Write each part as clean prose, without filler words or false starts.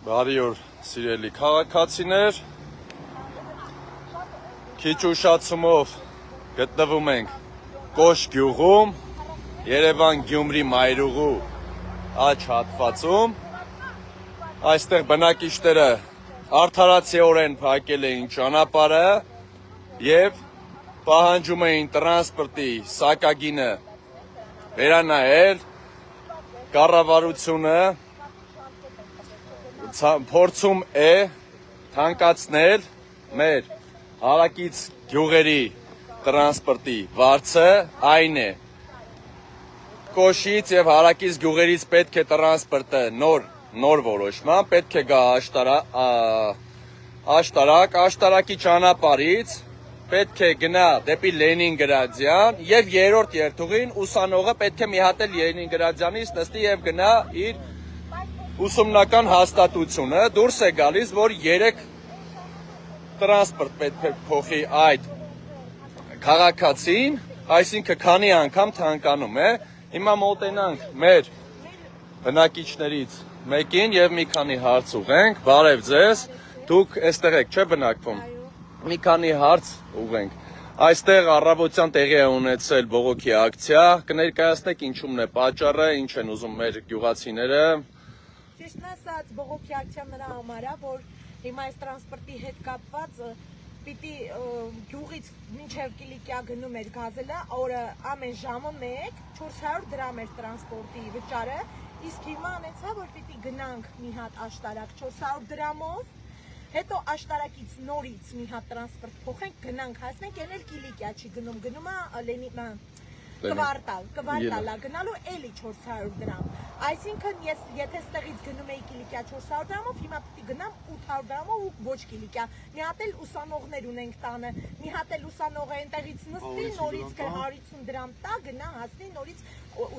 Բարի օր, սիրելի քաղաքացիներ, քիչ ուշացումով գտնվում ենք Կոշ գյուղում, Երևան-Գյումրի մայրուղու աջ հատվածում, այստեղ բնակիչները արդարացիորեն փակել էին ճանապարհը եւ պահանջում էին տրանսպորտի սակագինը վերանայել, կառավարությունը փորձում է թանկացնել մեր հարակից գյուղերի տրանսպորտի վարձը, այն է Կոշից եւ հարակից գյուղերից պետք է տրանսպորտը նոր որոշման, պետք է գա աշտարակի ճանապարհից, պետք է գնա դեպի Լենինգրադյան եւ երրորդ երթուղին ուսանողը պետք է մի հատ էլ Լենինգրադյանից նստի եւ գնա իր ուսումնական հաստատությունը, դուրս է գալիս, որ 3 տրանսպորտ պետք է փոխի այդ քաղաքացին, այսինքն քանի անգամ թանկանում է, հիմա մոտենանք մեր բնակիչներից մեկին եւ մի քանի հարց ուղենք, բարև ձեզ, դուք այստեղ եք, չէ՞ բնակվում, մի քանի հարց ուղենք, այստեղ առավոտյան տեղի է ունեցել բողոքի ակցիա, կներկայացնեք ինչումն է պատճառը, ինչ են ուզում մեր գյուղացիները։ Ճիշտն ասած, բողոքի ակցիան նրա համար է, որ հիմա այս տրանսպորտի հետ կապված պիտի գյուղից մինչև Կիլիկիա գնում էր գազելը, օրը ամեն ժամը 400 դրամ էր տրանսպորտի վճարը, իսկ հիմա անեցա, որ պիտի գնանք մի հատ աշտարակ 400 դրամով, հետո աշտարակից նորից մի հատ տրանսպորտ փոխենք, գնանք, հասնենք, են էլ Կիլիկիա չի գնում, գնում է կվարտալ գնալու էլի 400 դրամ, այսինքն ես եթե ստեղից գնում էի Կիլիկիա 400 դրամով, հիմա պիտի գնամ 800 դրամով ու ոչ Կիլիկիա, մի հատ էլ ուսանողներ ունենք տանը, մի հատ էլ ուսանողը այնտեղից նստի, նորից 150 դրամ տա, գնա հասնի նորից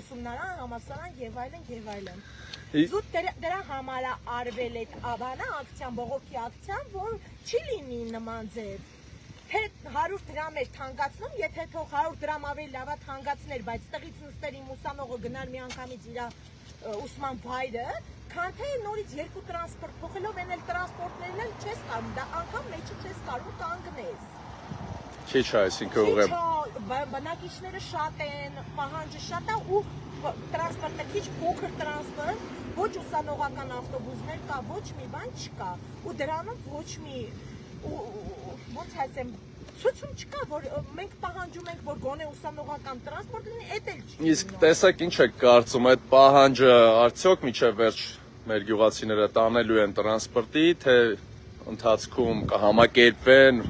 ուսումնարան, համալսարան եւ այլն։ Զուտ դրա համար է արվել այդ ավանա ակցիան, բողոքի ակցիան, որ չի լինի նման ձև։ Հետ 100 դրամ էր թանկացնում, եթե թող 100 դրամ ավելի լավ է թանկացներ, բայց տեղից նստեր իմ ուսանողը գնար մի անգամից իր ուսման վայրը, քան թե նորից 2 տրանսպորտ փոխելով են էլ տրանսպորտներն էլ չես կարում, դա անգամ մեջը չես կարում կանգնես։ Քիչ է, այսինքն ուղղեմ։ Բնակիչները շատ են, պահանջը շատ է ու տրանսպորտը քիչ փոքր տրանսպորտ, ոչ ուսանողական ավտոբուսներ կա, ոչ մի բան չկա, ու դրանով ոչ մի ոնց ասեմ, ցույցում չկա, որ մենք պահանջում ենք, որ գոնե ուսանողական տրանսպորտ լինի, էդ էլ չի։ Իսկ տեսեք ինչ եք կարծում, այդ պահանջը արդյոք մինչև վերջ մեր գյուղացիները տանելու են տրանսպորտի, թե ընթացքում կհամակերպվեն։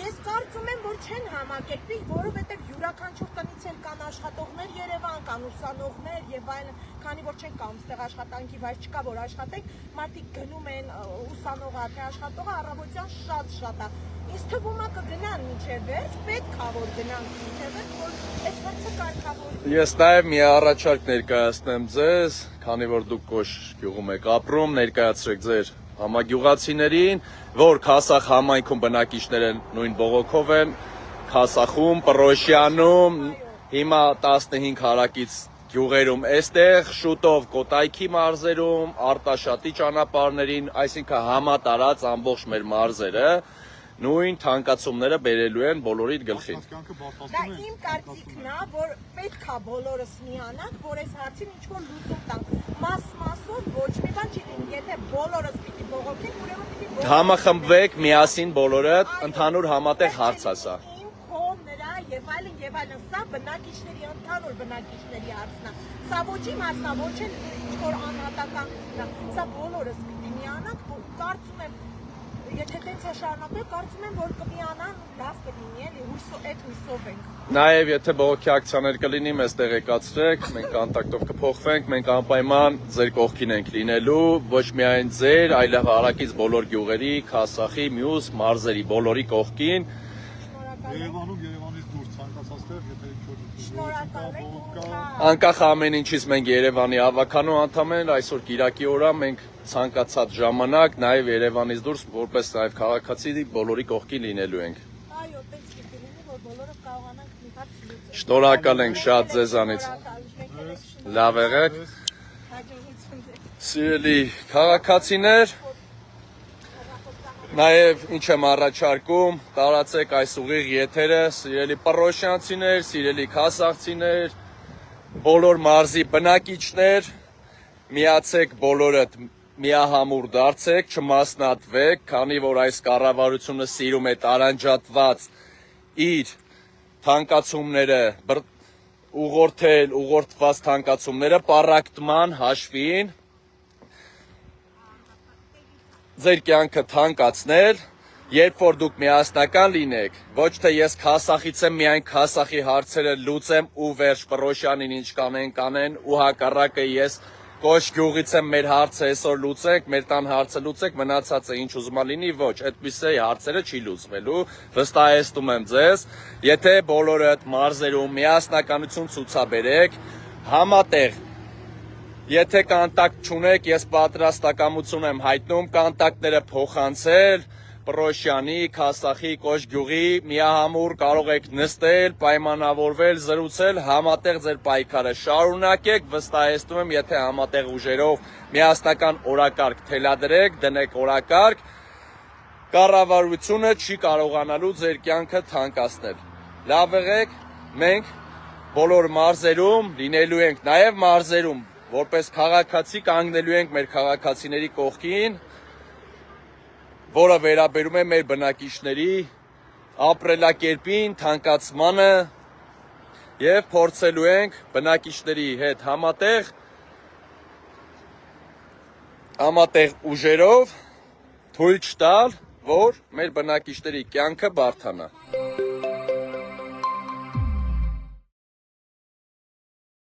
Ես կարծում եմ, որ չեն համակերպվի, որովհետև յուրաքանչյուր տնից էլ կան աշխատողներ Երևան, կան ուսանողներ եւ այլն, քանի որ չեն կամ ստեղ աշխատանքի վայր չկա, որ աշխատենք, մարդիկ գնում են ուսանողը, թե աշխատողը առավոտյան շատ է։ Ինձ թվում է կգնան մինչև վերջ, պետք է որ գնան մինչև վերջ, որ այս հարցը կարգավորվի։ Ես նաև մի առաջարկ ներկայացնեմ ձեզ, քանի որ դուք Կոշ գյուղում եք ապրում, ներկայացրեք ձեր համագյուղացիներին, որ Քասախ համայնքում բնակիչները նույն բողոքով են, Քասախում, Պռոշյանում, հիմա 15 հարակից գյուղերում այստեղ, շուտով Կոտայքի մարզերում, Արտաշատի ճանապարհներին, այսինքն համատարած ամբողջ մեր մարզերը նույն թանկացումները բերելու են բոլորիդ գլխին։ Դա իմ կարծիքն է, որ պետք է բոլորս միանանք, որ այս հարցին ինչ-որ լուծում տանք։ Մասով ոչ մի բան չի լինի, եթե բոլորս պիտի բողոքենք, ուրեմն պիտի Համախմբվեք միասին բոլորը, ընդհանուր համատեղ հարց է սա։ Նրա եւ այլն, սա բնակիչների, ընդհանուր բնակիչների հարցն է։ Սա ոչ իմ հարցն է, ոչ էլ ինչ-որ անհատականությունն է։ Սա բոլորս պիտի միանանք, կարծում եմ Եթե տենց է շարունակել, կարծում եմ, որ կմիանան լավ կլինի, էլի, այդ հույսով ենք։ Նաև եթե բողոքի ակցիաներ կլինի, մեզ տեղեկացրեք, մենք կոնտակտով կփոխվենք, մենք անպայման ձեր կողքին ենք լինելու, ոչ միայն ձեր, այլև հարակից բոլոր գյուղերի, Քասախի, մյուս մարզերի բոլորի կողքին։ Երևանից դուրս ցանկացած տեղ, եթե շնորհակալ ենք։ Անկախ ամեն ինչից մենք Երևանի ավականու անդամ են, այսօր Կիրակի օր է, մենք ցանկացած ժամանակ նաև Երևանից դուրս որպես նաև քաղաքացի բոլորի կողքին լինելու ենք։ Այո, պետք է լինի, որ բոլորը կարողանանք մի հատ լուծել։ Շնորհակալ ենք շատ ձեզանից։ Լավ եղեք։ Սիրելի քաղաքացիներ, նաև ինչ եմ առաջարկում, տարածեք այս ուղիղ եթերը, սիրելի պռոշյանցիներ, սիրելի քասախցիներ, բոլոր մարզի բնակիչներ, միացեք բոլորդ միահամուռ դարձեք, չմասնատվեք, քանի որ այս կառավարությունը սիրում է տարանջատված իր թանկացումները ուղղորդված թանկացումները պառակտման հաշվին ձեր կյանքը թանկացնել, երբ որ դուք միասնական լինեք, ոչ թե ես քասախից եմ միայն քասախի հարցերը լուծեմ ու վերջ Պռոշյանին ինչ կանեն ու հակառակը ես Կոշ գյուղից եմ մեր հարցը այսօր լուծենք, մեր տան հարցը լուծենք, մնացածը ինչ ուզում ա լինի, ոչ, այդպիսի հարցերը չի լուծվելու, վստահեցնում եմ ձեզ, եթե բոլորդ մարզերում միասնականություն ցուցաբերեք, համատեղ Եթե կոնտակտ չունեք, ես պատրաստակամություն եմ հայտնում կոնտակտները փոխանցել Պռոշյանի, Քասախի, Կոշ գյուղի, միահամուռ կարող եք նստել, պայմանավորվել, զրուցել, համատեղ ձեր պայքարը շարունակեք, վստահեցնում եմ, եթե համատեղ ուժերով միասնական օրակարգ թելադրեք, դնեք օրակարգ, կառավարությունը չի կարողանալու ձեր կյանքը թանկացնել։ Լավ եղեք, մենք բոլոր մարզերում լինելու ենք, նաև մարզերում որպես քաղաքացի կանգնելու ենք մեր քաղաքացիների կողքին, որը վերաբերում է մեր բնակիչների ապրելակերպին, թանկացմանը եւ փորձելու ենք բնակիչների հետ համատեղ ուժերով թույլ չտալ, որ մեր բնակիչների կյանքը բարդանա։